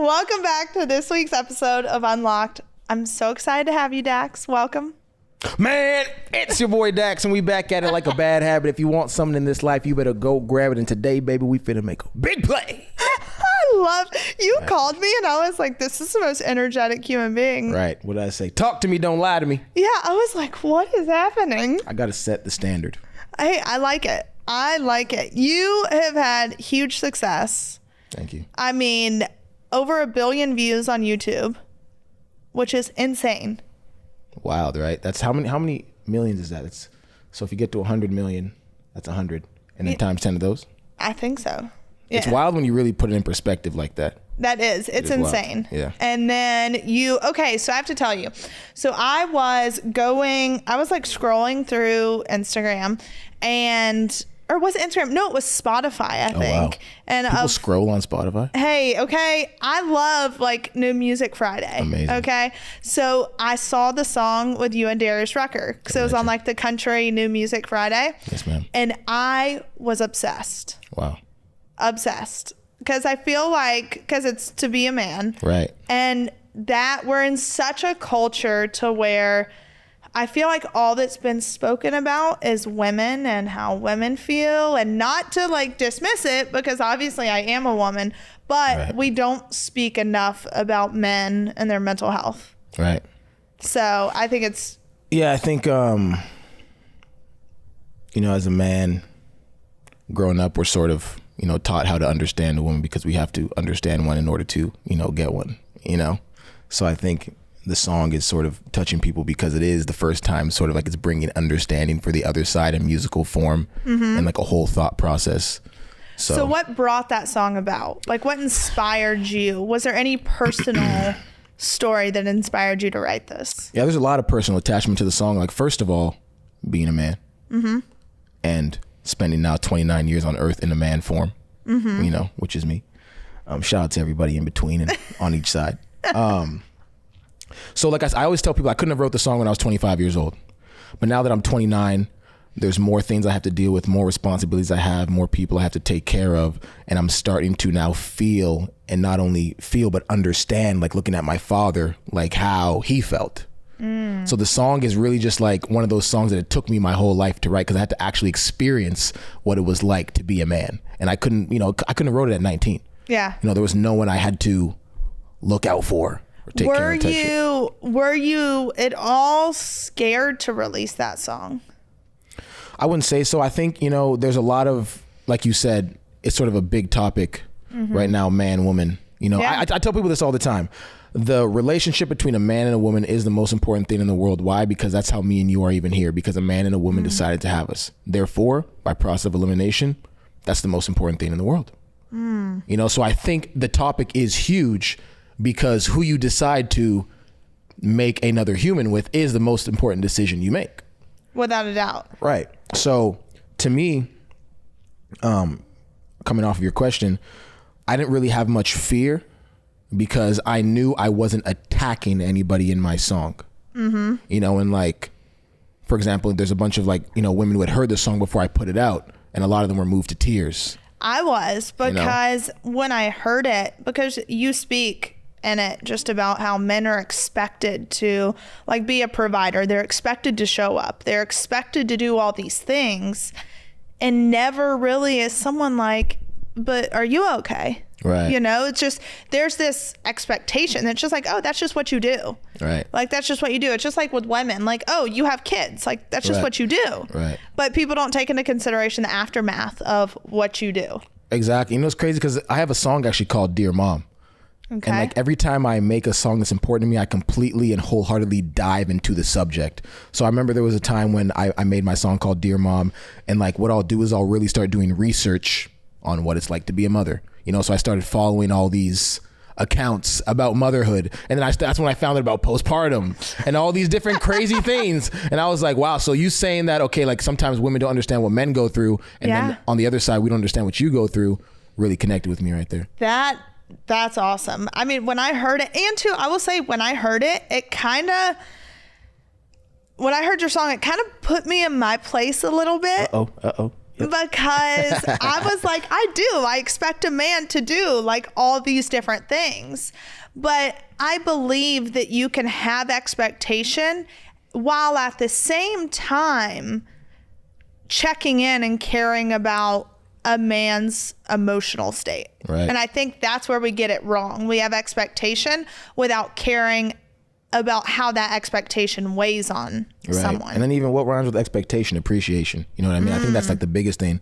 Welcome back to this week's episode of Unlocked. I'm so excited to have you, Dax. Welcome. Man, it's your boy Dax, and we back at it like a bad habit. If you want something in this life, you better go grab it. And today, baby, we finna make a big play. I love you. Called me, and I was like, "This is the most energetic human being." Right? What did I say? Talk to me, don't lie to me. Yeah, I was like, "What is happening?" I gotta set the standard. Hey, I like it. I like it. You have had huge success. Thank you. I mean, over 1 billion views on YouTube, which is insane. Wild, right? That's how many millions is that? So if you get to 100 million, that's 100, and then times 10 of those. I think so. Yeah. It's wild when you really put it in perspective like that. That is. It's insane. Wild. Yeah. And then okay, so I have to tell you. So I was like scrolling through Instagram or was it Instagram? No, it was Spotify, I think. Wow. And people scroll on Spotify? Hey, okay. I love like New Music Friday. Amazing. Okay. So I saw the song with you and Darius Rucker because it was on like the country New Music Friday. Yes, ma'am. And I was obsessed. Wow. Obsessed. Because I feel like, because it's to be a man. Right. And that we're in such a culture to where I feel like all that's been spoken about is women and how women feel, and not to like dismiss it, because obviously I am a woman, but we don't speak enough about men and their mental health. Right. So I think it's... Yeah, I think, as a man growing up, we're sort of, taught how to understand a woman because we have to understand one in order to, get one, So I think the song is sort of touching people because it is the first time sort of like it's bringing understanding for the other side in musical form and like a whole thought process. So what brought that song about? Like what inspired you? Was there any personal story that inspired you to write this? Yeah, there's a lot of personal attachment to the song. Like first of all, being a man and spending now 29 years on earth in a man form, which is me. Shout out to everybody in between and on each side. So like I always tell people I couldn't have wrote the song when I was 25 years old. But now that I'm 29, there's more things I have to deal with, more responsibilities I have, more people I have to take care of. And I'm starting to now feel, and not only feel, but understand, like looking at my father, like how he felt. So the song is really just like one of those songs that it took me my whole life to write because I had to actually experience what it was like to be a man. And I couldn't have wrote it at 19. Yeah. There was no one I had to look out for. Were you at all scared to release that song? I wouldn't say so. I think, there's a lot of, like you said, it's sort of a big topic right now, man, woman. I tell people this all the time. The relationship between a man and a woman is the most important thing in the world. Why? Because that's how me and you are even here, because a man and a woman decided to have us. Therefore, by process of elimination, that's the most important thing in the world. So I think the topic is huge because who you decide to make another human with is the most important decision you make. Without a doubt. Right. So to me, coming off of your question, I didn't really have much fear because I knew I wasn't attacking anybody in my song. And like, for example, there's a bunch of like, women who had heard the song before I put it out, and a lot of them were moved to tears. I was, because when I heard it, because you speak in it just about how men are expected to like be a provider. They're expected to show up. They're expected to do all these things, and never really is someone like, but are you okay? Right. It's just, there's this expectation that's just like, oh, that's just what you do. Right. Like, that's just what you do. It's just like with women, like, oh, you have kids. Like, that's just what you do. Right. But people don't take into consideration the aftermath of what you do. Exactly. It's crazy because I have a song actually called Dear Mom. Okay. And like every time I make a song that's important to me, I completely and wholeheartedly dive into the subject. So I remember there was a time when I made my song called Dear Mom, and like what I'll do is I'll really start doing research on what it's like to be a mother. So I started following all these accounts about motherhood, and then that's when I found out about postpartum and all these different crazy things. And I was like, wow, so you saying that, okay, like sometimes women don't understand what men go through, and then on the other side, we don't understand what you go through, really connected with me right there. That's awesome. I mean, when I heard it, and too, I will say when I heard it, when I heard your song, it kind of put me in my place a little bit. Uh-oh. because I was like, I expect a man to do like all these different things. But I believe that you can have expectation while at the same time checking in and caring about a man's emotional state. Right. And I think that's where we get it wrong. We have expectation without caring about how that expectation weighs on someone. And then even what rhymes with expectation, appreciation. You know what I mean? I think that's like the biggest thing.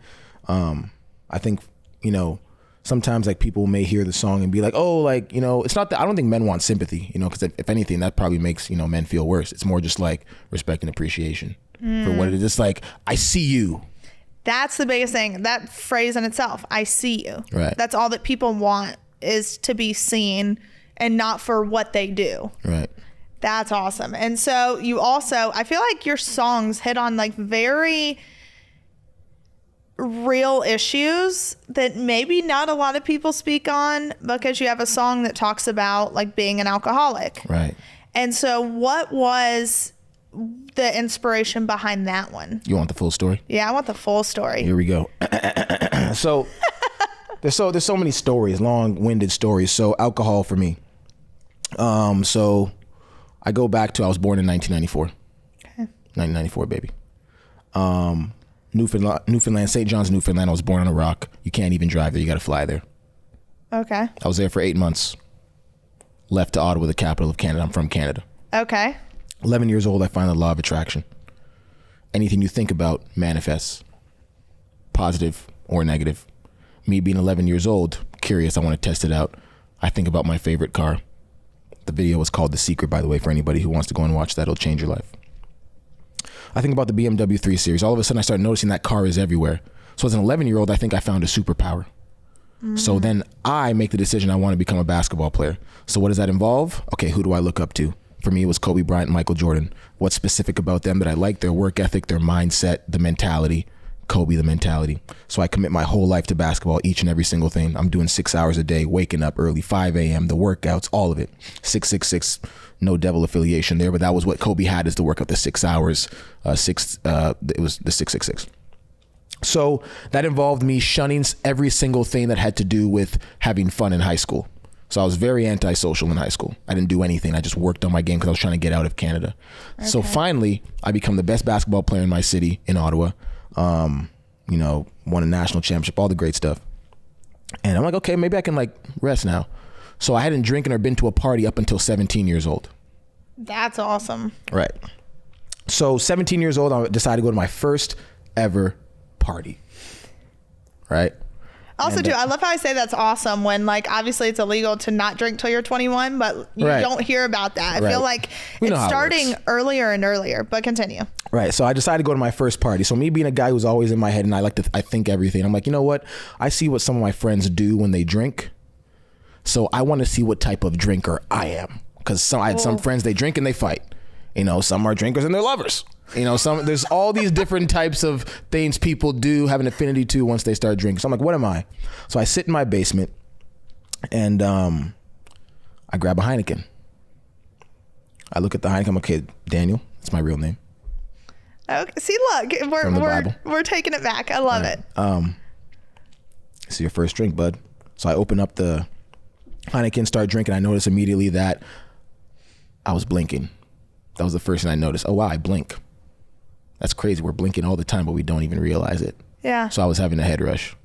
I think, you know, sometimes like people may hear the song and be like, oh, like, you know, it's not that I don't think men want sympathy, you know, because if anything, that probably makes, you know, men feel worse. It's more just like respect and appreciation for what it is. It's like, I see you. That's the biggest thing. That phrase in itself, I see you. Right. That's all that people want, is to be seen and not for what they do. Right. That's awesome. And so you also, I feel like your songs hit on like very real issues that maybe not a lot of people speak on, because you have a song that talks about like being an alcoholic. Right. And so what was the inspiration behind that one? You want the full story? Yeah, I want the full story. Here we go. So there's so many stories, long-winded stories. So alcohol for me. So I go back to, I was born in 1994. Okay. 1994, baby. Newfoundland, St. John's, Newfoundland. I was born on a rock. You can't even drive there. You got to fly there. Okay. I was there for 8 months. Left to Ottawa, the capital of Canada. I'm from Canada. Okay. 11 years old, I find the law of attraction. Anything you think about manifests, positive or negative. Me being 11 years old, curious, I want to test it out. I think about my favorite car. The video was called The Secret, by the way, for anybody who wants to go and watch that. It'll change your life. I think about the BMW 3 Series. All of a sudden, I start noticing that car is everywhere. So as an 11-year-old, I think I found a superpower. So then I make the decision I want to become a basketball player. So what does that involve? Okay, who do I look up to? For me, it was Kobe Bryant and Michael Jordan. What's specific about them that I like? Their work ethic, their mindset, the mentality. Kobe, the mentality. So I commit my whole life to basketball, each and every single thing. I'm doing 6 hours a day, waking up early, 5 a.m., the workouts, all of it. 666, no devil affiliation there, but that was what Kobe had, is to work up the 6 hours. It was the 666. So that involved me shunning every single thing that had to do with having fun in high school. So I was very antisocial in high school. I didn't do anything. I just worked on my game because I was trying to get out of Canada. Okay. So finally, I become the best basketball player in my city, in Ottawa. You know, won a national championship, all the great stuff. And I'm like, okay, maybe I can like rest now. So I hadn't drinking or been to a party up until 17 years old. That's awesome. Right. So 17 years old, I decided to go to my first ever party. Right. Also, too, I love how I say that's awesome when, like, obviously it's illegal to not drink till you're 21, but you don't hear about that. I feel like it's starting earlier and earlier, but continue. Right. So I decided to go to my first party. So me being a guy who's always in my head and I think everything, I'm like, you know what? I see what some of my friends do when they drink. So I want to see what type of drinker I am. Because I had some friends, they drink and they fight. You know, some are drinkers and they're lovers. You know, there's all these different types of things people do have an affinity to once they start drinking. So I'm like, what am I? So I sit in my basement and I grab a Heineken. I look at the Heineken. I'm like, okay, Daniel, that's my real name. Okay. See, look, we're taking it back. I love it. This is your first drink, bud. So I open up the Heineken, start drinking. I notice immediately that I was blinking. That was the first thing I noticed. Oh, wow, I blink. That's crazy. We're blinking all the time, but we don't even realize it. Yeah. So I was having a head rush.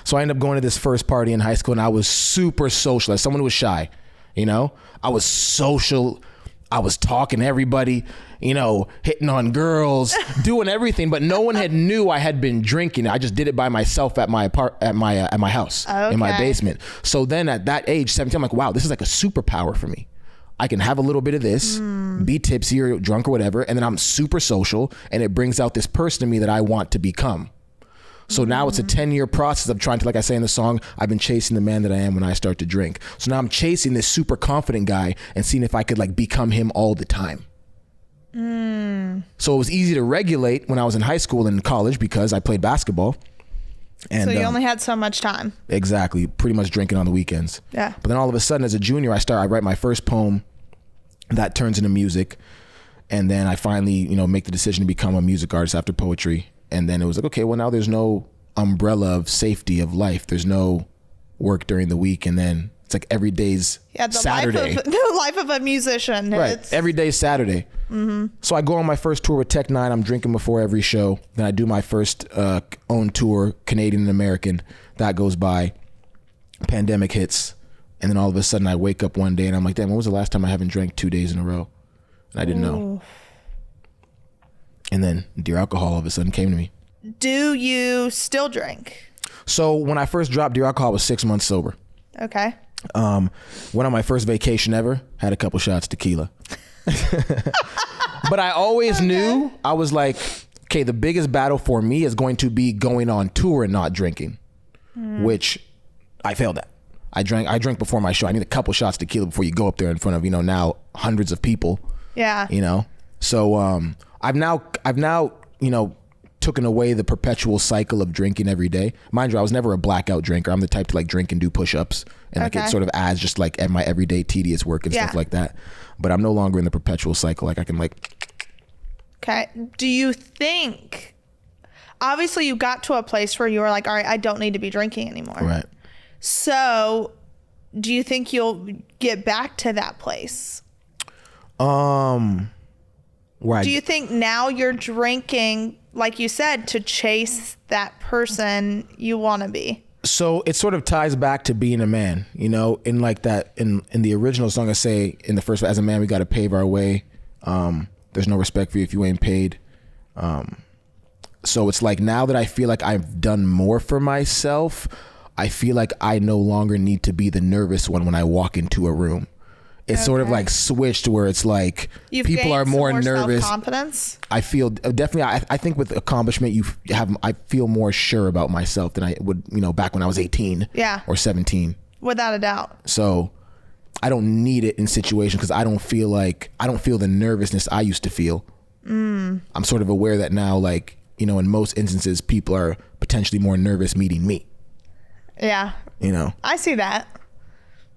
So I ended up going to this first party in high school, and I was super social. As someone who was shy, you know, I was social. I was talking to everybody, you know, hitting on girls, doing everything, but no one had knew I had been drinking. I just did it by myself at my house, in my basement. So then at that age, 17, I'm like, wow, this is like a superpower for me. I can have a little bit of this, be tipsy or drunk or whatever, and then I'm super social, and it brings out this person in me that I want to become. So now it's a 10-year process of trying to, like I say in the song, I've been chasing the man that I am when I start to drink. So now I'm chasing this super confident guy and seeing if I could like become him all the time. So it was easy to regulate when I was in high school and in college because I played basketball. And, so you only had so much time. Exactly. Pretty much drinking on the weekends. Yeah. But then all of a sudden as a junior, I write my first poem that turns into music. And then I finally, you know, make the decision to become a music artist after poetry. And then it was like, okay, well now there's no umbrella of safety of life. There's no work during the week, and then it's like every day's Saturday. The life of a musician. Right. Every day's Saturday. Mm-hmm. So I go on my first tour with Tech Nine. I'm drinking before every show. Then I do my first own tour, Canadian and American. That goes by. Pandemic hits. And then all of a sudden I wake up one day and I'm like, damn, when was the last time I haven't drank 2 days in a row? And I didn't know. And then Dear Alcohol all of a sudden came to me. Do you still drink? So when I first dropped Dear Alcohol, I was 6 months sober. Okay. Went on my first vacation ever, had a couple shots tequila. But I always knew, I was like, okay, the biggest battle for me is going to be going on tour and not drinking, which I failed at. I drank before my show. I need a couple shots tequila before you go up there in front of, now hundreds of people. Yeah. So I've now, taken away the perpetual cycle of drinking every day. Mind you, I was never a blackout drinker. I'm the type to like drink and do push-ups, and like it sort of adds just like at my everyday tedious work and stuff like that. But I'm no longer in the perpetual cycle. Like I can like. Okay. Do you think, obviously you got to a place where you were like, all right, I don't need to be drinking anymore. Right. So do you think you'll get back to that place? Right. Do you think now you're drinking, like you said, to chase that person you want to be? So it sort of ties back to being a man, in like that, in the original song I say in the first, as a man, we got to pave our way. There's no respect for you if you ain't paid. So it's like now that I feel like I've done more for myself, I feel like I no longer need to be the nervous one when I walk into a room. It's sort of like switched where it's like people are more nervous. Self-confidence. I feel definitely. I think with accomplishment, I feel more sure about myself than I would, back when I was 18 or 17. Without a doubt. So I don't need it in situations because I don't feel the nervousness I used to feel. I'm sort of aware that now, like, in most instances, people are potentially more nervous meeting me. Yeah. I see that.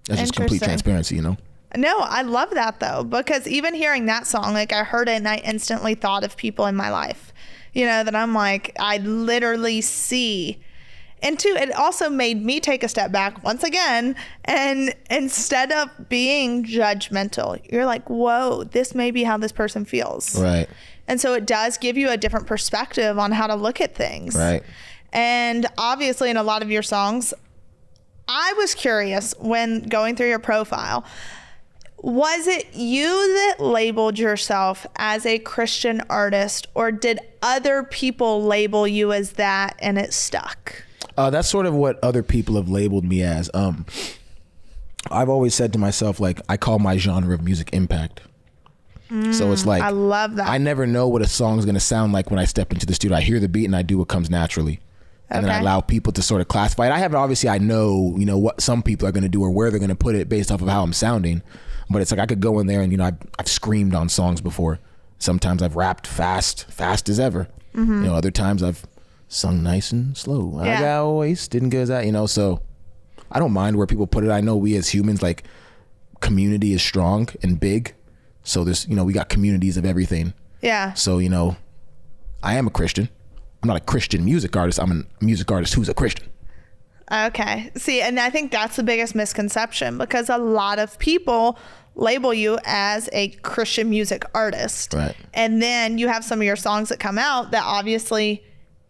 That's just complete transparency, No, I love that though, because even hearing that song, like I heard it and I instantly thought of people in my life, that I'm like, I literally see. And two, it also made me take a step back once again. And instead of being judgmental, you're like, whoa, this may be how this person feels. Right. And so it does give you a different perspective on how to look at things. Right. And obviously in a lot of your songs, I was curious when going through your profile, was it you that labeled yourself as a Christian artist, or did other people label you as that and it stuck? That's sort of what other people have labeled me as. I've always said to myself, like, I call my genre of music impact. So it's like, I love that. I never know what a song's going to sound like when I step into the studio. I hear the beat and I do what comes naturally. And then I allow people to sort of classify it. I know, what some people are going to do or where they're going to put it based off of how I'm sounding. But it's like I could go in there and, I've screamed on songs before. Sometimes I've rapped fast as ever. Other times I've sung nice and slow. I got wasted and good as that, so I don't mind where people put it. I know we as humans, like, community is strong and big. So there's, we got communities of everything. Yeah. So, I am a Christian. I'm not a Christian music artist. I'm a music artist who's a Christian. Okay. See, and I think that's the biggest misconception, because a lot of people label you as a Christian music artist. Right. And then you have some of your songs that come out that obviously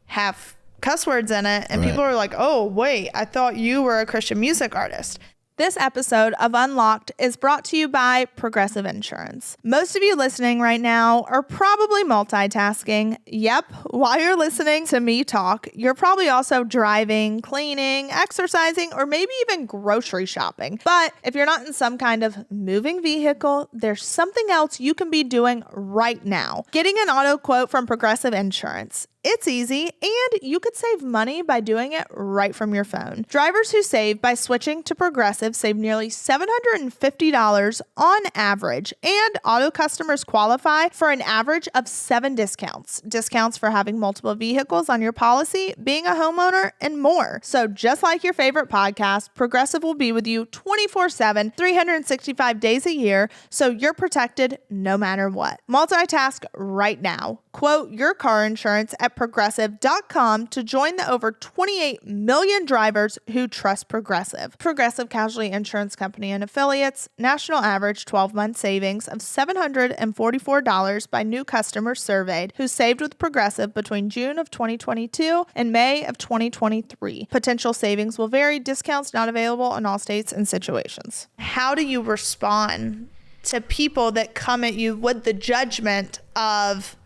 have cuss words in it. And people are like, oh, wait, I thought you were a Christian music artist. This episode of Unlocked is brought to you by Progressive Insurance. Most of you listening right now are probably multitasking. Yep, while you're listening to me talk, you're probably also driving, cleaning, exercising, or maybe even grocery shopping. But if you're not in some kind of moving vehicle, there's something else you can be doing right now. Getting an auto quote from Progressive Insurance. It's easy, and you could save money by doing it right from your phone. Drivers who save by switching to Progressive save nearly $750 on average, and auto customers qualify for an average of 7 discounts. Discounts for having multiple vehicles on your policy, being a homeowner, and more. So just like your favorite podcast, Progressive will be with you 24/7, 365 days a year, so you're protected no matter what. Multitask right now. Quote your car insurance at Progressive.com to join the over 28 million drivers who trust Progressive. Progressive Casualty Insurance Company and Affiliates. National average 12-month savings of $744 by new customers surveyed who saved with Progressive between June of 2022 and May of 2023. Potential savings will vary. Discounts not available in all states and situations. How do you respond to people that come at you with the judgment of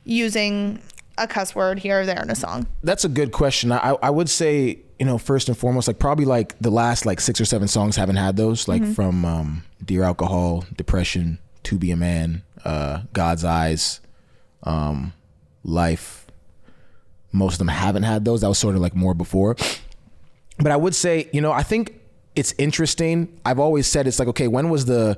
using a cuss word here or there in a song? That's a good question. I would say, first and foremost, like probably like the last like 6 or 7 songs haven't had those, like from Dear Alcohol, Depression, To Be a Man, God's Eyes, Life. Most of them haven't had those. That was sort of like more before. But I would say, I think it's interesting. I've always said it's like, okay, when was the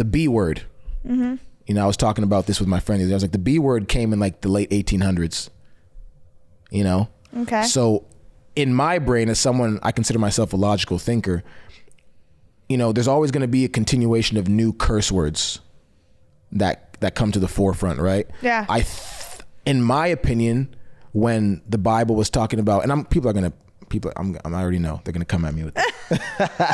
B word? Mm-hmm. I was talking about this with my friend. I was like, the B word came in like the late 1800s, Okay. So in my brain, as someone, I consider myself a logical thinker, there's always going to be a continuation of new curse words that come to the forefront, right? Yeah. In my opinion, when the Bible was talking about, and I already know they're going to come at me with that.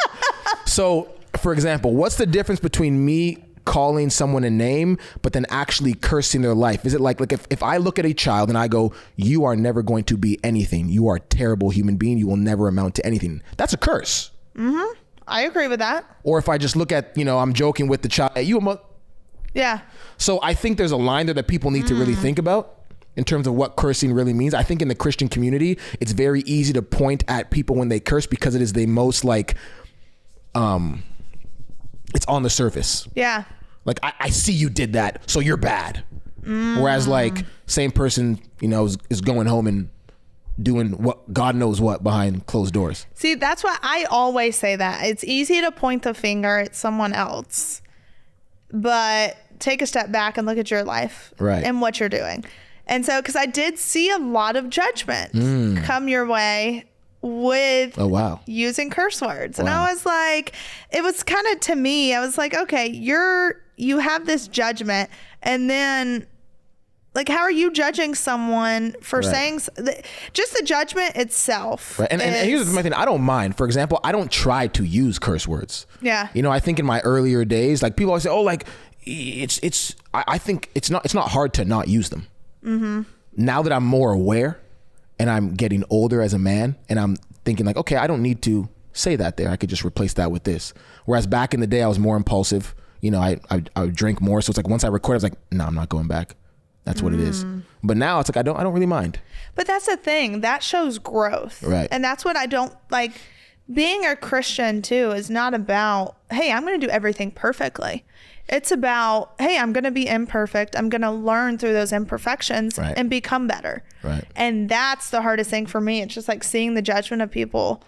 So for example, what's the difference between me calling someone a name, but then actually cursing their life? Is it like if I look at a child and I go, you are never going to be anything. You are a terrible human being. You will never amount to anything. That's a curse. Mm-hmm. I agree with that. Or if I just look at, I'm joking with the child. Hey, yeah. So I think there's a line there that people need to really think about in terms of what cursing really means. I think in the Christian community, it's very easy to point at people when they curse because it is the most like, it's on the surface. Yeah. Like, I see you did that, so you're bad. Whereas like same person, is going home and doing what God knows what behind closed doors. See, that's why I always say that. It's easy to point the finger at someone else, but take a step back and look at your life and what you're doing. And so, because I did see a lot of judgment come your way with using curse words. And I was like, it was kind of, to me, I was like, okay, you have this judgment, and then like, how are you judging someone for saying just the judgment itself? Right. And here's my thing. I don't mind. For example, I don't try to use curse words. Yeah. I think in my earlier days, like people always say, oh, like I think it's not hard to not use them. Mm-hmm. Now that I'm more aware and I'm getting older as a man, and I'm thinking like, okay, I don't need to say that there. I could just replace that with this. Whereas back in the day, I was more impulsive. I would drink more. So it's like once I record, I was like, no, I'm not going back. That's what it is. But now it's like, I don't really mind. But that's the thing. That shows growth. Right. And that's what I don't like. Being a Christian too is not about, hey, I'm going to do everything perfectly. It's about, hey, I'm going to be imperfect. I'm going to learn through those imperfections and become better. Right. And that's the hardest thing for me. It's just like seeing the judgment of people.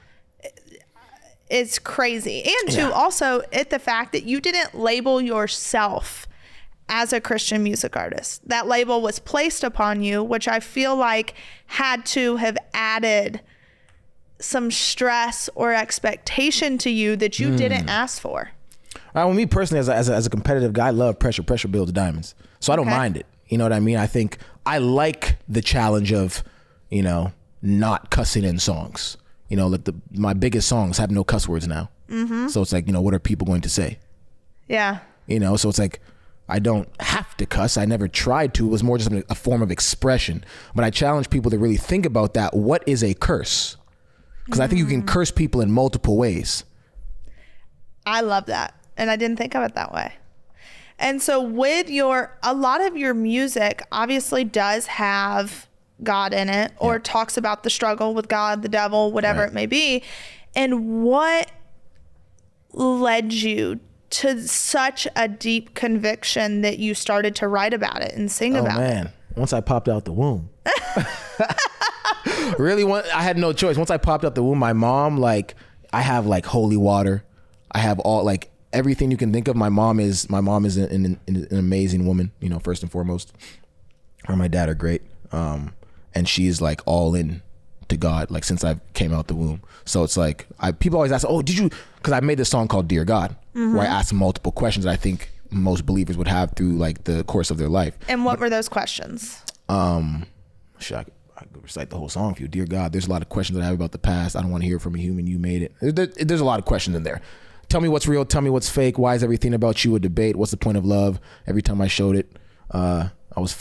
It's crazy. And too, also at the fact that you didn't label yourself as a Christian music artist. That label was placed upon you, which I feel like had to have added some stress or expectation to you that you didn't ask for. Well, me personally, as a competitive guy, I love pressure. Pressure builds diamonds. So I don't mind it. You know what I mean? I think I like the challenge of, not cussing in songs. Like my biggest songs have no cuss words now. Mm-hmm. So it's like, what are people going to say? Yeah. So it's like, I don't have to cuss. I never tried to. It was more just a form of expression. But I challenge people to really think about that. What is a curse? Because I think you can curse people in multiple ways. I love that. And I didn't think of it that way. And so with a lot of your music obviously does have God in it, or talks about the struggle with God, the devil, whatever it may be. And what led you to such a deep conviction that you started to write about it and sing about it? Oh man, once I popped out the womb. Really, I had no choice. Once I popped out the womb, my mom, I have holy water. I have all everything you can think of. My mom is an amazing woman, first and foremost. Her and my dad are great. And she's all in to God, since I came out the womb. So it's people always ask, oh, did you, because I made this song called Dear God, where I ask multiple questions that I think most believers would have through like the course of their life. And what were those questions? I could recite the whole song for you. Dear God, there's a lot of questions that I have about the past. I don't want to hear from a human. You made it. There's a lot of questions in there. Tell me what's real. Tell me what's fake. Why is everything about you a debate? What's the point of love? Every time I showed it, I was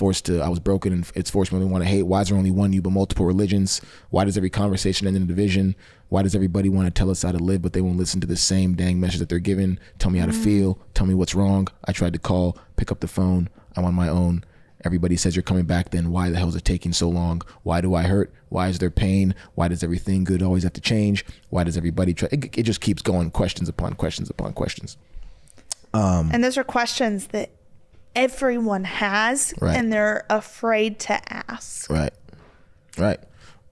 broken, and it's forced me to want to hate. Why is there only one you but multiple religions? Why does every conversation end in a division? Why does everybody want to tell us how to live, but they won't listen to the same dang message that they're given? Tell me how to feel. Tell me what's wrong. I tried to call, pick up the phone. I'm on my own. Everybody says you're coming back, then why the hell is it taking so long? Why do I hurt? Why is there pain? Why does everything good always have to change? Why does everybody try? It just keeps going, questions upon questions upon questions. And those are questions that everyone has, right. and they're afraid to ask. Right.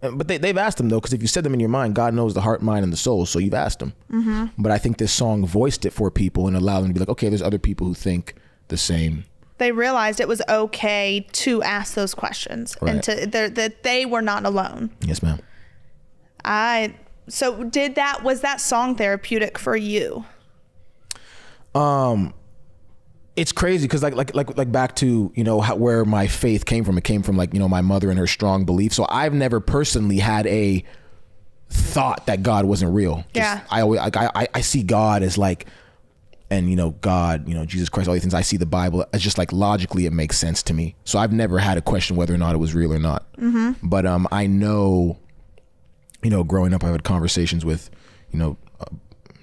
But they've asked them, though, because if you said them in your mind, God knows the heart, mind, and the soul, so you've asked them. Mm-hmm. But I think this song voiced it for people and allowed them to be like, okay, there's other people who think the same. They realized it was okay to ask those questions, right. And that they were not alone. Yes, ma'am. Was that song therapeutic for you? It's crazy because like back to, you know, where my faith came from. It came from, like, you know, my mother and her strong belief. So I've never personally had a thought that God wasn't real. Yeah. I see God as like, and, you know, God, you know, Jesus Christ, all these things. I see the Bible as just like logically it makes sense to me. So I've never had a question whether or not it was real or not. Mm-hmm. But I know, you know, growing up, I've had conversations with, you know,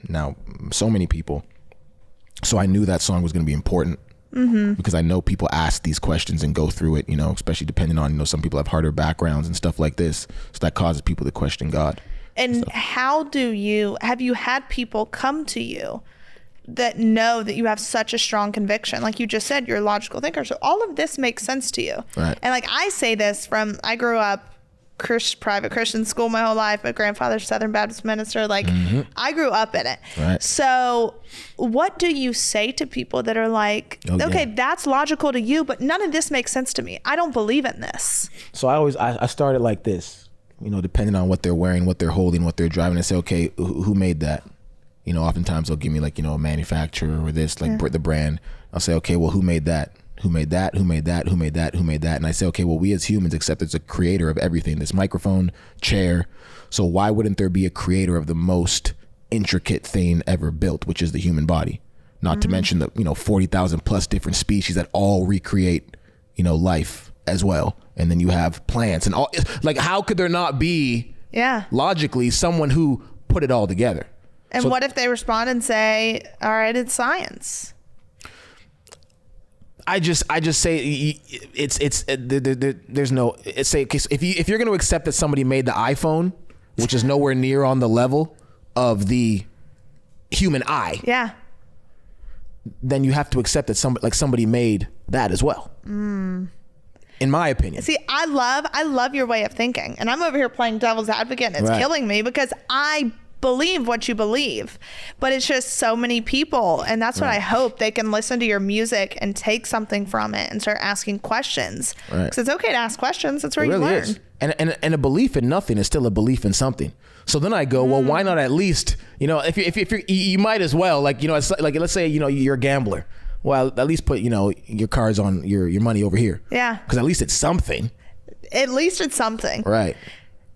now so many people. So I knew that song was going to be important, mm-hmm. because I know people ask these questions and go through it, you know, especially depending on, you know, some people have harder backgrounds and stuff like this. So that causes people to question God. And have you had people come to you that know that you have such a strong conviction? Like you just said, you're a logical thinker. So all of this makes sense to you. Right. And like I say this I grew up private Christian school my whole life. My grandfather's Southern Baptist minister. Like mm-hmm. I grew up in it. Right. So what do you say to people that are like, okay, that's logical to you, but none of this makes sense to me. I don't believe in this. So I started like this, you know, depending on what they're wearing, what they're holding, what they're driving. I say, okay, who made that? You know, oftentimes they'll give me like, you know, a manufacturer or this, like the brand. I'll say, okay, well, who made that? Who made that? Who made that? Who made that? Who made that? And I say, okay, well, we as humans accept there's a creator of everything. This microphone, chair. So why wouldn't there be a creator of the most intricate thing ever built, which is the human body? Not mm-hmm. to mention the, you know, 40,000 plus different species that all recreate, you know, life as well. And then you have plants and all. Like, how could there not be logically someone who put it all together? And what if they respond and say, all right, it's science? I just say there's no, it's say, if you're going to accept that somebody made the iPhone, which is nowhere near on the level of the human eye. Yeah. Then you have to accept that somebody made that as well. Mm. In my opinion. See, I love your way of thinking, and I'm over here playing devil's advocate, and it's killing me because I believe what you believe, but it's just so many people, and that's what I hope they can listen to your music and take something from it and start asking questions, because it's okay to ask questions. That's where you learn. Is. And a belief in nothing is still a belief in something. So then I go, well, why not at least, you know, if you're, you might as well, like, you know, it's like, let's say, you know, you're a gambler. Well, at least put, you know, your cards on your money over here. Yeah. Because at least it's something. At least it's something. Right.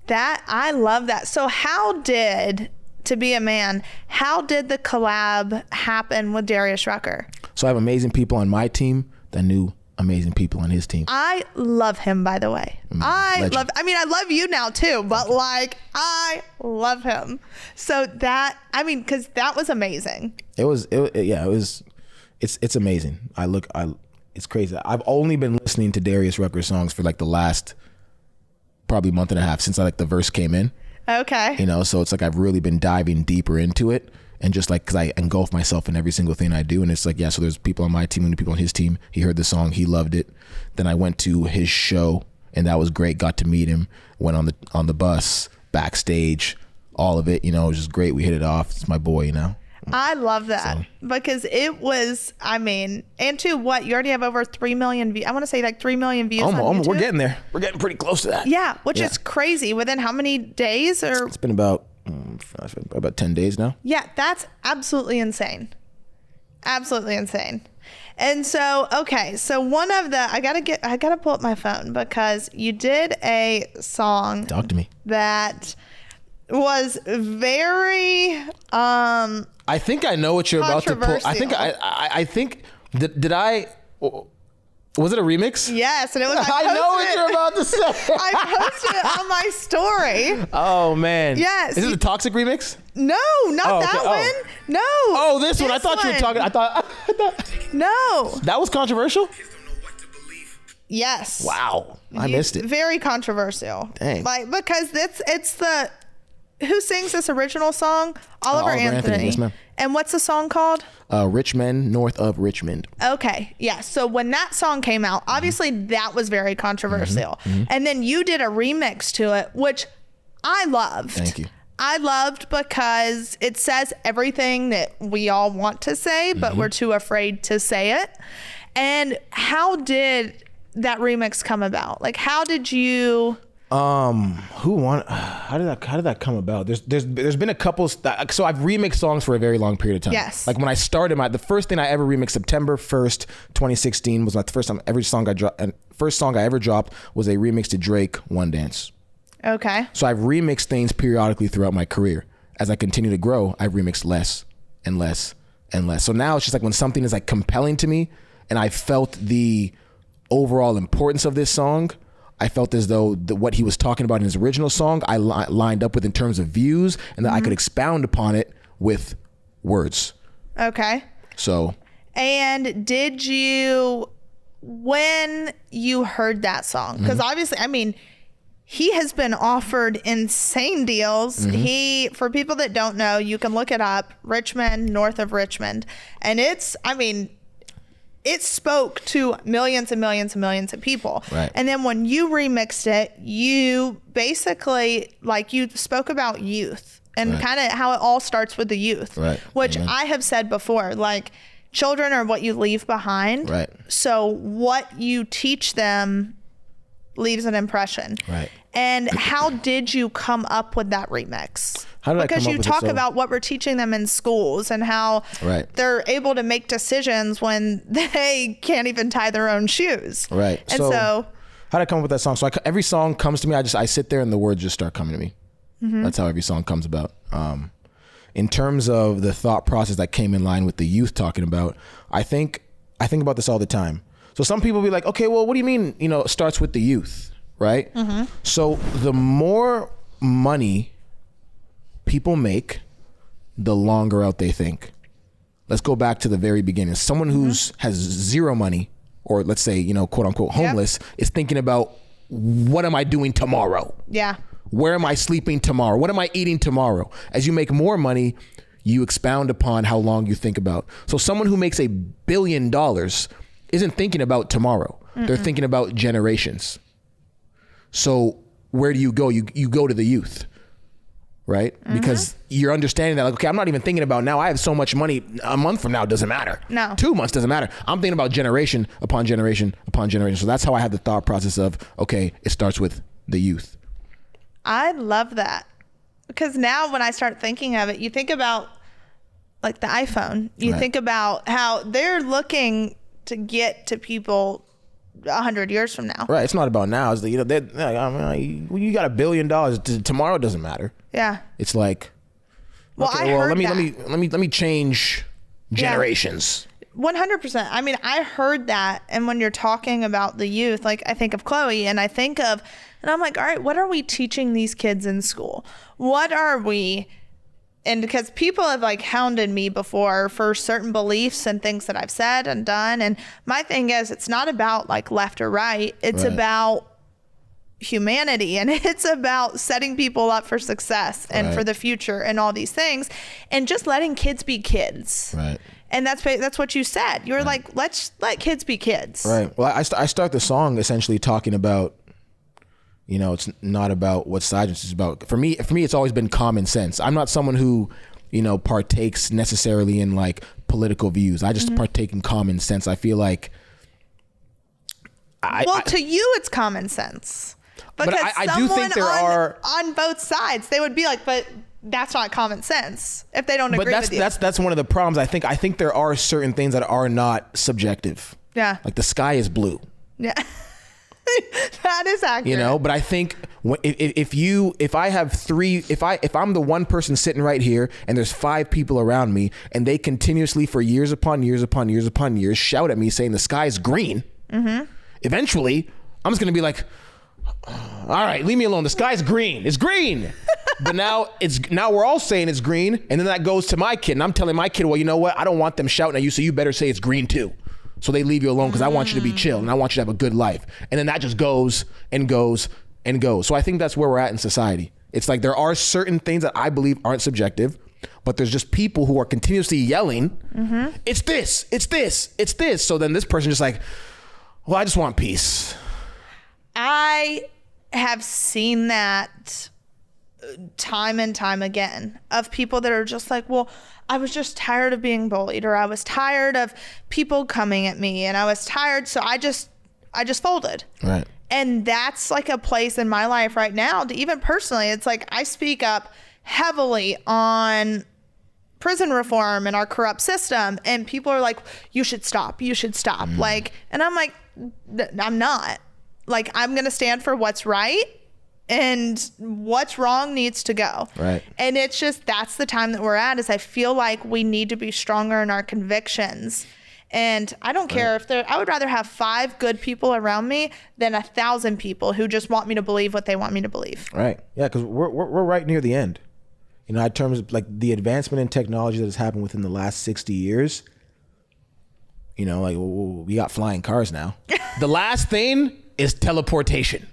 I love that. So to be a man, how did the collab happen with Darius Rucker? So I have amazing people on my team that knew amazing people on his team. I love him, by the way. I love you now too, but like, I love him. So because that was amazing. It's amazing. It's crazy. I've only been listening to Darius Rucker songs for like the last probably month and a half since the verse came in. Okay. You know, so it's like I've really been diving deeper into it, and just like, because I engulf myself in every single thing I do, and it's like, so there's people on my team and people on his team. He heard the song, he loved it. Then I went to his show, and that was great. Got to meet him. Went on the bus, backstage, all of it. You know, it was just great. We hit it off. It's my boy, you know. I love that because it was, and to what, you already have over 3 million views. I want to say like 3 million views on YouTube. We're getting there. We're getting pretty close to that. Yeah, which is crazy. Within how many days? Or it's been about 10 days now. Yeah, that's absolutely insane. Absolutely insane. And so, okay, so one of the, I gotta pull up my phone because you did a song. Talk to me. That was very, I think I know what you're about to pull. I think, did I, was it a remix? Yes, and it was. I know what you're about to say. I posted it on my story. Oh man. Yes. Is it the Toxic remix? No, not that one. No. Oh, this one. I thought you were talking. I thought. No. That was controversial? Yes. Wow. I missed it. Very controversial. Dang. Like, because it's the, who sings this original song? Oliver Anthony. Yes, ma'am. And what's the song called? Rich Men North of Richmond. Okay. Yeah. So when that song came out, obviously that was very controversial. And then you did a remix to it, which I loved. Thank you. I loved because it says everything that we all want to say, but we're too afraid to say it. And how did that remix come about? Like, how did you... How did that come about? There's been a couple. So I've remixed songs for a very long period of time. Yes. Like when I started the first thing I ever remixed, September 1st, 2016 was my first time. First song I ever dropped was a remix to Drake, One Dance. Okay. So I've remixed things periodically throughout my career. As I continue to grow, I've remixed less and less and less. So now it's just like when something is like compelling to me and I felt the overall importance of this song, I felt as though what he was talking about in his original song, I lined up with in terms of views and that I could expound upon it with words. Okay. So. And did you, when you heard that song, because obviously, I mean, he has been offered insane deals. For people that don't know, you can look it up, Richmond, north of Richmond. And it spoke to millions and millions and millions of people. Right. And then when you remixed it, you basically, like, you spoke about youth and kind of how it all starts with the youth, which I have said before, like, children are what you leave behind. Right. So what you teach them leaves an impression. Right. And how did you come up with that remix? How did I come up with it? Because you talk about what we're teaching them in schools and how they're able to make decisions when they can't even tie their own shoes. Right. And so how did I come up with that song? So every song comes to me, I sit there and the words just start coming to me. That's how every song comes about. In terms of the thought process that came in line with the youth talking about, I think about this all the time. So some people be like, okay, well, what do you mean, it starts with the youth, right? So the more money people make, the longer out they think. Let's go back to the very beginning. Someone has zero money, or let's say, quote unquote homeless, is thinking about, what am I doing tomorrow? Yeah. Where am I sleeping tomorrow? What am I eating tomorrow? As you make more money, you expound upon how long you think about. So someone who makes $1 billion isn't thinking about tomorrow. They're thinking about generations. So where do you go? You go to the youth, right? Because you're understanding that, like, okay, I'm not even thinking about now. I have so much money. A month from now doesn't matter. No. 2 months doesn't matter. I'm thinking about generation upon generation upon generation. So that's how I have the thought process of, okay, it starts with the youth. I love that. Because now when I start thinking of it, you think about like the iPhone. You think about how they're looking to get to people 100 years from now. Right. It's not about now. It's you got $1 billion. Tomorrow doesn't matter. Yeah. It's like, well, okay, let me change generations. 100%. I mean, I heard that. And when you're talking about the youth, like, I think of Chloe and I'm like, all right, what are we teaching these kids in school? What are we? And because people have like hounded me before for certain beliefs and things that I've said and done. And my thing is, it's not about like left or right. It's about humanity, and it's about setting people up for success and for the future and all these things, and just letting kids be kids. Right. And that's what you said. You were like, let's let kids be kids. Right. Well, I start the song essentially talking about, it's not about what side it's about. For me, it's always been common sense. I'm not someone who, partakes necessarily in like political views. I just partake in common sense. I feel like to you, it's common sense. Because I do think there are on both sides, they would be like, but that's not common sense if they don't agree with you. But that's one of the problems. I think there are certain things that are not subjective. Yeah. Like the sky is blue. Yeah. That is accurate. You know, but I think if I'm the one person sitting right here and there's 5 people around me and they continuously for years upon years upon years upon years shout at me saying the sky is green, eventually I'm just going to be like, all right, leave me alone. The sky's green. It's green. But now we're all saying it's green. And then that goes to my kid. And I'm telling my kid, well, you know what? I don't want them shouting at you. So you better say it's green too. So they leave you alone because I want you to be chill and I want you to have a good life. And then that just goes and goes and goes. So I think that's where we're at in society. It's like there are certain things that I believe aren't subjective, but there's just people who are continuously yelling, it's this, it's this, it's this. So then this person just like, well, I just want peace. I have seen that time and time again of people that are just like, well, I was just tired of being bullied, or I was tired of people coming at me, and I was tired, so I just folded. Right. And that's like a place in my life right now to even personally, it's like I speak up heavily on prison reform and our corrupt system, and people are like, you should stop. Like, and I'm like, I'm not. Like, I'm going to stand for what's right, and what's wrong needs to go. Right. And it's just, that's the time that we're at, is I feel like we need to be stronger in our convictions. And I don't care if I would rather have 5 good people around me than 1,000 people who just want me to believe what they want me to believe. Right. Yeah. Cause we're right near the end, you know, in terms of like the advancement in technology that has happened within the last 60 years, you know, like we got flying cars now. The last thing is teleportation.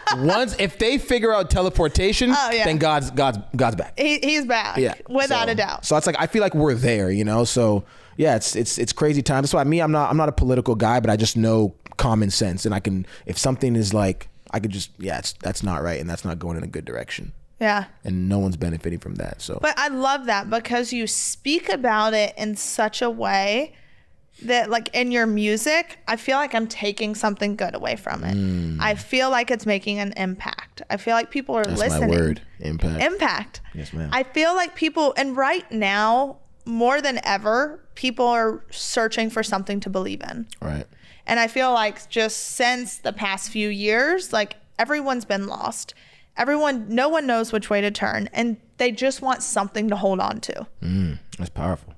If they figure out teleportation, then God's back. He's back. Yeah, without a doubt. So it's like I feel like we're there, you know. So yeah, it's crazy time. That's why I'm not a political guy, but I just know common sense, and I can, if something is like, I could just that's not right, and that's not going in a good direction. Yeah. And no one's benefiting from that. So. But I love that because you speak about it in such a way that, like, in your music, I feel like I'm taking something good away from it. I feel like it's making an impact. I feel like people are listening. That's my word. Impact. Yes, ma'am. I feel like people, and right now, more than ever, people are searching for something to believe in. Right. And I feel like just since the past few years, like, everyone's been lost. No one knows which way to turn, and they just want something to hold on to. That's powerful.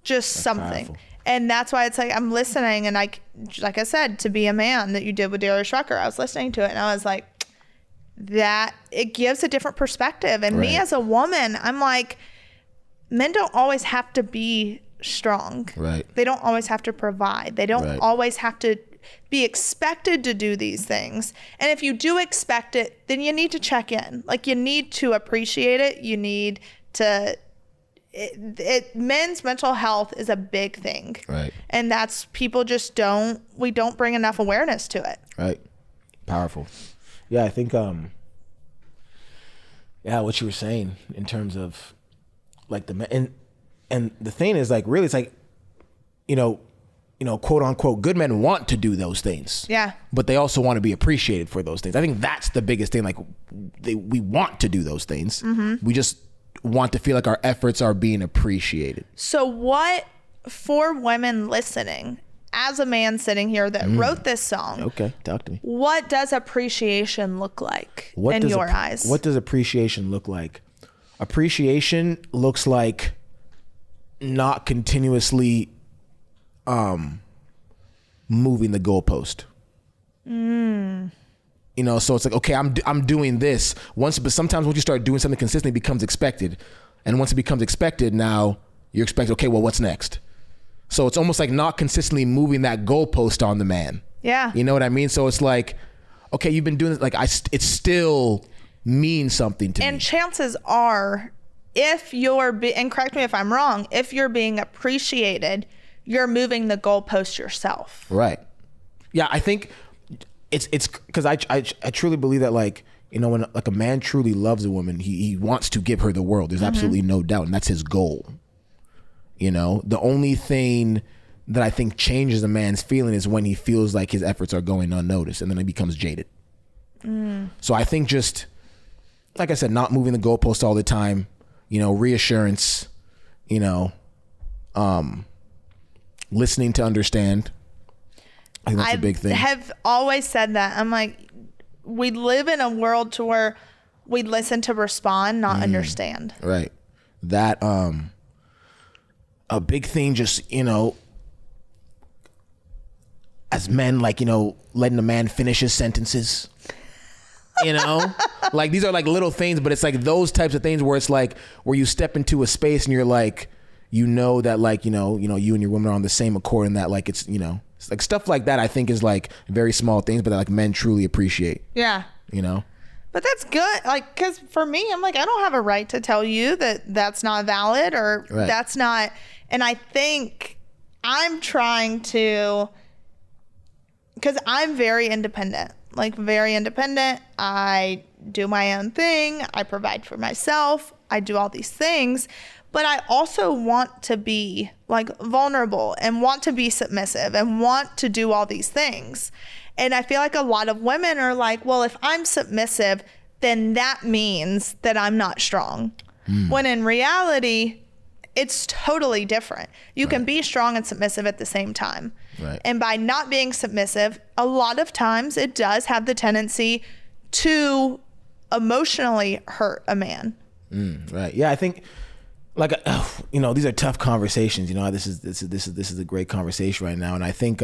That's something. Powerful. And that's why it's like I'm listening, and like I said, To Be a Man that you did with Darius Rucker, I was listening to it and I was like, that it gives a different perspective. And me as a woman, I'm like, men don't always have to be strong. Right. They don't always have to provide. They don't always have to be expected to do these things. And if you do expect it, then you need to check in. Like, you need to appreciate it. You need to men's mental health is a big thing. Right. And that's, people just don't bring enough awareness to it. Right. Powerful. Yeah, I think what you were saying in terms of like and the thing is, like, really, it's like, you know, quote unquote, good men want to do those things. Yeah. But they also want to be appreciated for those things. I think that's the biggest thing. Like, we want to do those things. We just want to feel like our efforts are being appreciated. So what, for women listening, as a man sitting here that wrote this song, okay, talk to me. What does appreciation look like in your eyes? What does appreciation look like? Appreciation looks like not continuously moving the goalpost. You know, so it's like, okay, I'm doing this once, but sometimes once you start doing something consistently, it becomes expected. And once it becomes expected, now you're expected, okay, well, what's next? So it's almost like not consistently moving that goalpost on the man. Yeah. You know what I mean? So it's like, okay, you've been doing it, like, it still means something to me. And chances are, if you're, and correct me if I'm wrong, if you're being appreciated, you're moving the goalpost yourself. Right. Yeah, I think it's because I truly believe that, like, you know, when like a man truly loves a woman, he wants to give her the world. There's absolutely no doubt, and that's his goal. You know, the only thing that I think changes a man's feeling is when he feels like his efforts are going unnoticed, and then he becomes jaded. So I think just like I said, not moving the goalpost all the time, you know, reassurance, you know, listening to understand. I think that's a big thing. I have always said that. I'm like, we live in a world to where we listen to respond, not understand. Right. That, a big thing, just, you know, as men, like, you know, letting a man finish his sentences, you know, like these are like little things, but it's like those types of things where it's like, where you step into a space and you're like, you know, that like, you know, you and your woman are on the same accord, and that like, it's, you know, it's like stuff like that, I think is like very small things, but that like men truly appreciate. Yeah. You know? But that's good. Like, cause for me, I'm like, I don't have a right to tell you that that's not valid or that's not. And I think I'm trying to, cause I'm very independent, like very independent. I do my own thing. I provide for myself. I do all these things, but I also want to be like vulnerable and want to be submissive and want to do all these things. And I feel like a lot of women are like, well, if I'm submissive, then that means that I'm not strong. When in reality, it's totally different. You can be strong and submissive at the same time. Right. And by not being submissive, a lot of times it does have the tendency to emotionally hurt a man. Right. Yeah, I think like, you know, these are tough conversations. You know, this is a great conversation right now. And I think,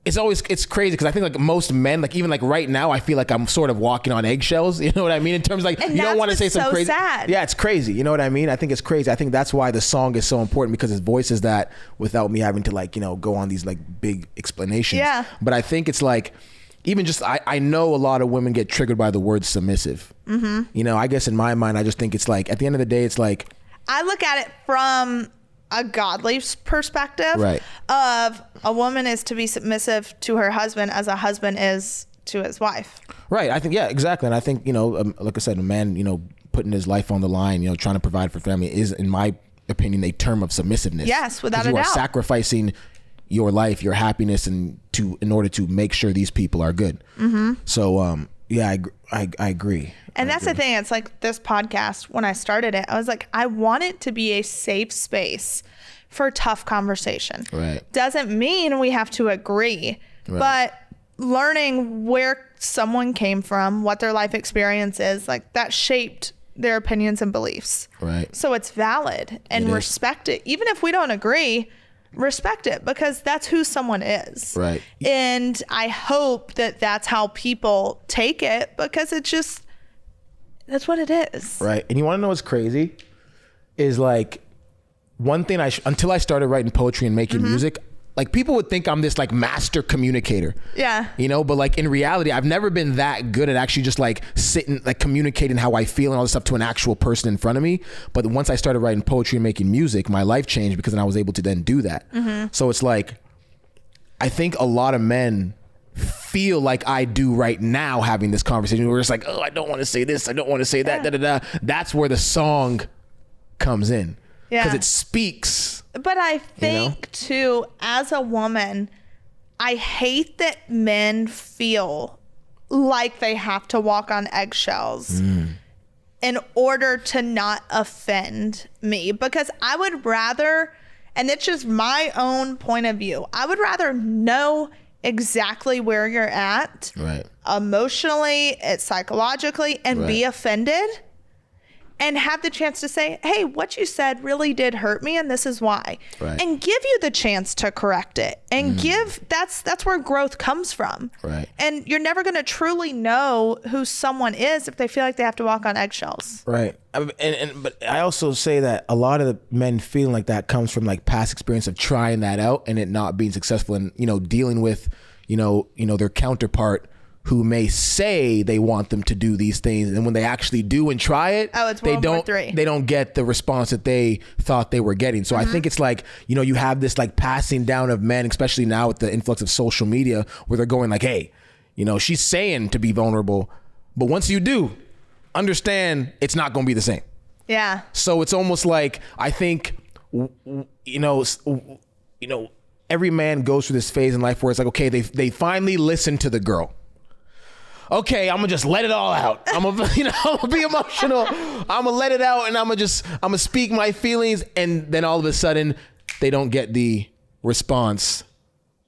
it's crazy because I think like most men, like even like right now, I feel like I'm sort of walking on eggshells. You know what I mean? In terms of like, and you don't want to say some crazy. Sad. Yeah, it's crazy. You know what I mean? I think it's crazy. I think that's why the song is so important, because it voices that without me having to like, you know, go on these like big explanations. Yeah. But I think it's like, even just, I know a lot of women get triggered by the word submissive. You know, I guess in my mind, I just think it's like, at the end of the day, it's like, I look at it from a godly perspective, right, of a woman is to be submissive to her husband as a husband is to his wife. Right. I think, yeah, exactly. And I think, you know, like I said, a man, you know, putting his life on the line, you know, trying to provide for family is, in my opinion, a term of submissiveness. Yes, without a doubt. You are sacrificing your life, your happiness, and in order to make sure these people are good. So, yeah, I agree. And that's the thing. It's like this podcast, when I started it, I was like, I want it to be a safe space for tough conversation. Right. Doesn't mean we have to agree, but learning where someone came from, what their life experience is, like that shaped their opinions and beliefs. Right. So it's valid, and respect it. Even if we don't agree, respect it, because that's who someone is. Right. And I hope that that's how people take it, because it's just, that's what it is. Right. And you want to know what's crazy? Is like, one thing until I started writing poetry and making music, like people would think I'm this like master communicator. Yeah. You know, but like in reality, I've never been that good at actually just like sitting, like communicating how I feel and all this stuff to an actual person in front of me. But once I started writing poetry and making music, my life changed, because then I was able to then do that. So it's like, I think a lot of men feel like I do right now having this conversation where it's like, oh, I don't want to say this, I don't want to say that, That's where the song comes in. Because it speaks. But I think, too, as a woman, I hate that men feel like they have to walk on eggshells in order to not offend me. Because I would rather, and it's just my own point of view, I would rather know exactly where you're at, emotionally, psychologically, and be offended, and have the chance to say, hey, what you said really did hurt me, and this is why. And give you the chance to correct it. And that's where growth comes from. And you're never going to truly know who someone is if they feel like they have to walk on eggshells. Right. But I also say that a lot of the men feeling like that comes from like past experience of trying that out and it not being successful, and, you know, dealing with, you know, their counterpart who may say they want them to do these things, and when they actually do and try it, they don't get the response that they thought they were getting. So I think it's like, you know, you have this like passing down of men, especially now with the influx of social media, where they're going like, hey, you know, she's saying to be vulnerable, but once you do, understand it's not going to be the same. Yeah. So it's almost like, I think, you know, every man goes through this phase in life where it's like, okay, they finally listen to the girl. okay, I'm gonna just let it all out. I'm gonna, I'm gonna be emotional. I'm gonna let it out, and I'm gonna speak my feelings, and then all of a sudden, they don't get the response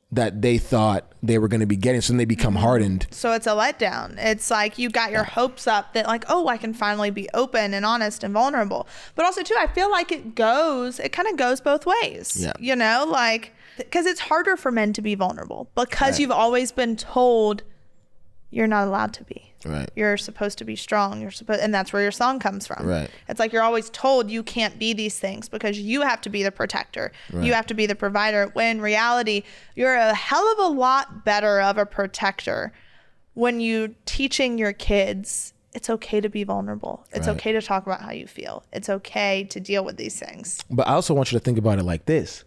that they thought they were going to be getting, so then they become hardened. So it's a letdown. It's like you got your hopes up that like, oh, I can finally be open and honest and vulnerable. But also too, I feel like it kind of goes both ways. Yeah. Like, because it's harder for men to be vulnerable because you've always been told you're not allowed to be. Right. You're supposed to be strong. And that's where your song comes from. Right. It's like you're always told you can't be these things because you have to be the protector. Right. You have to be the provider. When in reality, you're a hell of a lot better of a protector when you teaching your kids it's okay to be vulnerable. It's okay to talk about how you feel. It's okay to deal with these things. But I also want you to think about it like this.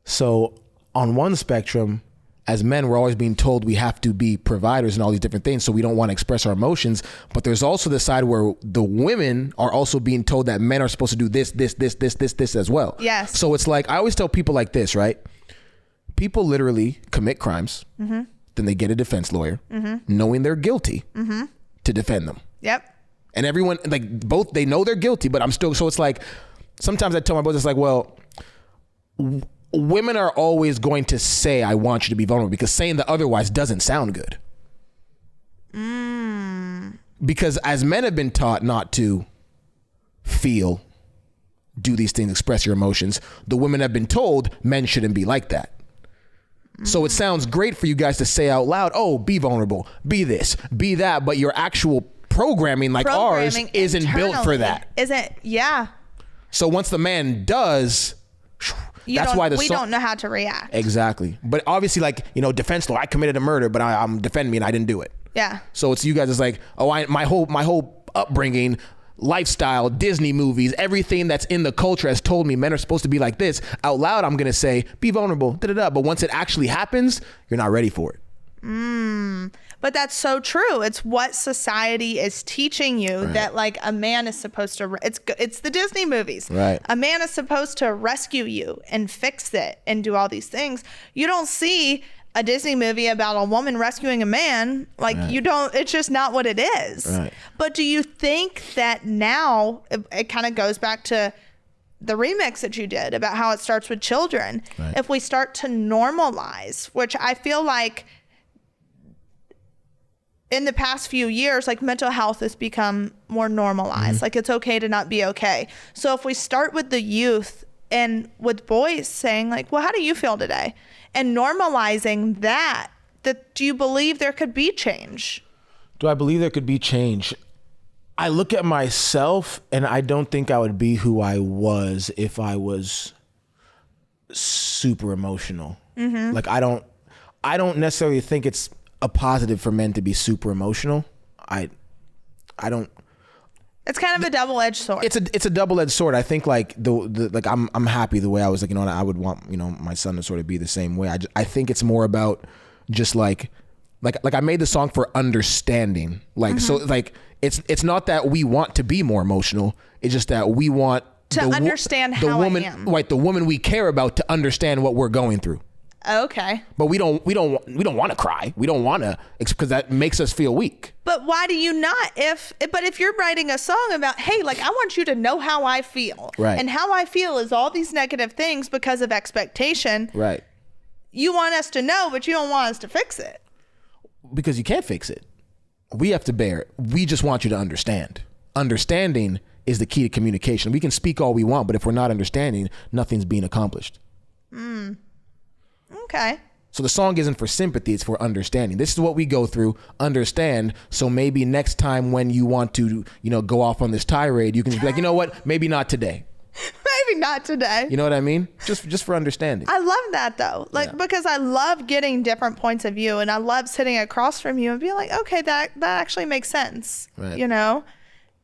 So on one spectrum, as men, we're always being told we have to be providers and all these different things, so we don't want to express our emotions. But there's also the side where the women are also being told that men are supposed to do this as well. Yes. So it's like, I always tell people like this, right? People literally commit crimes, then they get a defense lawyer, knowing they're guilty to defend them. Yep. And everyone, like, both, they know they're guilty, but I'm still, so it's like, sometimes I tell my boys, it's like, well, women are always going to say, I want you to be vulnerable, because saying that otherwise doesn't sound good. Because as men have been taught not to feel, do these things, express your emotions, the women have been told men shouldn't be like that. So it sounds great for you guys to say out loud, oh, be vulnerable, be this, be that, but your actual programming ours isn't built for that. Isn't, yeah. So once the man does, that's why we don't know how to react. Exactly. But obviously, like, defense law, I committed a murder, but I'm defending me and I didn't do it. Yeah. So it's you guys, it's like, oh, my whole upbringing, lifestyle, Disney movies, everything that's in the culture has told me men are supposed to be like this. Out loud, I'm going to say, be vulnerable, but once it actually happens, you're not ready for it. But that's so true. It's what society is teaching you, that like a man is supposed to, it's the Disney movies. Right. A man is supposed to rescue you and fix it and do all these things. You don't see a Disney movie about a woman rescuing a man. Like you don't, it's just not what it is. Right. But do you think that now it kind of goes back to the remix that you did about how it starts with children. Right. If we start to normalize, which I feel like in the past few years, like mental health has become more normalized. Like it's okay to not be okay. So if we start with the youth and with boys saying like, well, how do you feel today? And normalizing that do you believe there could be change? Do I believe there could be change? I look at myself and I don't think I would be who I was if I was super emotional. Like I don't necessarily think it's a positive for men to be super emotional. I don't. It's kind of a double-edged sword. It's a double-edged sword. I think like like I'm happy the way I was, like, I would want, my son to sort of be the same way. I think it's more about just like I made the song for understanding. Like so like it's not that we want to be more emotional. It's just that we want to understand how I am. Right, the woman we care about to understand what we're going through. Okay. But we don't want to cry. We don't want to, because that makes us feel weak. But why do you not? But if you're writing a song about, hey, like I want you to know how I feel. Right. And how I feel is all these negative things because of expectation. Right. You want us to know, but you don't want us to fix it. Because you can't fix it. We have to bear it. We just want you to understand. Understanding is the key to communication. We can speak all we want, but if we're not understanding, nothing's being accomplished. Okay. So the song isn't for sympathy, it's for understanding. This is what we go through, understand. So maybe next time when you want to, go off on this tirade, you can just be like, you know what? Maybe not today. Maybe not today. You know what I mean? Just for understanding. I love that though. Because I love getting different points of view, and I love sitting across from you and being like, okay, that actually makes sense. Right.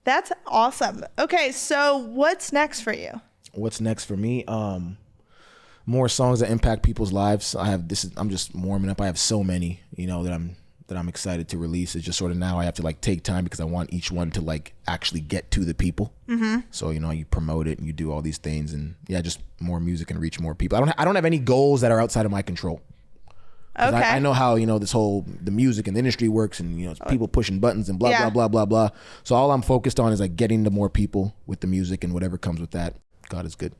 That's awesome. Okay. So what's next for you? What's next for me? More songs that impact people's lives. I'm just warming up. I have so many, that I'm excited to release. It's just sort of now I have to like take time because I want each one to like actually get to the people. So, you promote it and you do all these things, and just more music and reach more people. I don't have any goals that are outside of my control. Okay. I know how, this the music and the industry works, and, it's people pushing buttons and blah, blah, blah, blah, blah. So all I'm focused on is like getting to more people with the music and whatever comes with that. God is good.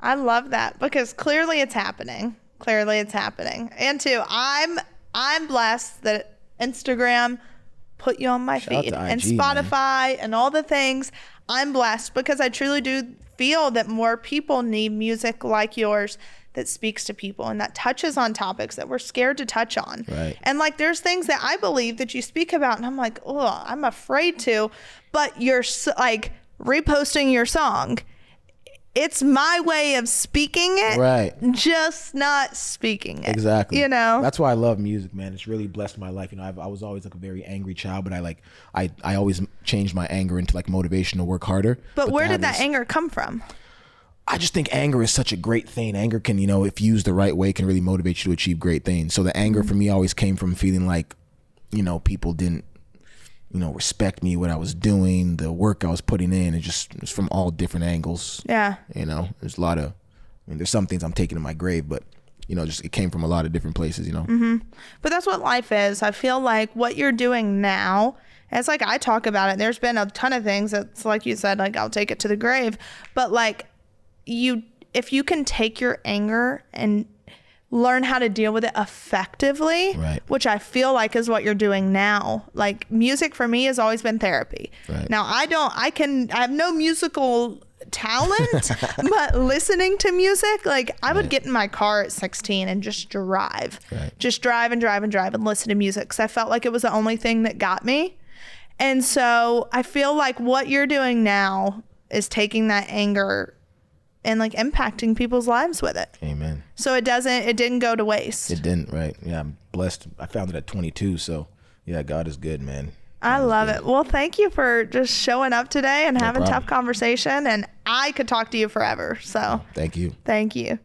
I love that, because clearly it's happening. And too, I'm blessed that Instagram put you on my feed, and Spotify, and all the things. I'm blessed because I truly do feel that more people need music like yours that speaks to people and that touches on topics that we're scared to touch on. Right. And like, there's things that I believe that you speak about, and I'm like, oh, I'm afraid to, but you're like reposting your song. It's my way of speaking it, right? Just not speaking it. Exactly. That's why I love music, man. It's really blessed my life. I was always like a very angry child, but I always changed my anger into like motivation to work harder. But where did that anger come from? I just think anger is such a great thing. Anger can, if used the right way, can really motivate you to achieve great things. So the anger for me always came from feeling like, people didn't, respect me, what I was doing, the work I was putting in. It was from all different angles. Yeah. There's a lot of, there's some things I'm taking to my grave, but, it came from a lot of different places, Mm-hmm. But that's what life is. I feel like what you're doing now, it's like I talk about it. There's been a ton of things that's like you said, like I'll take it to the grave. But like if you can take your anger and learn how to deal with it effectively, right, which I feel like is what you're doing now. Like music for me has always been therapy. Right. Now I have no musical talent, but listening to music, like I would get in my car at 16 and just drive, just drive and listen to music, because I felt like it was the only thing that got me. And so I feel like what you're doing now is taking that anger and like impacting people's lives with it. Amen. So it didn't go to waste. It didn't, right? Yeah, I'm blessed. I found it at 22, so yeah, God is good, man. I love it. Well, thank you for just showing up today and having tough conversation, and I could talk to you forever. So thank you. Thank you.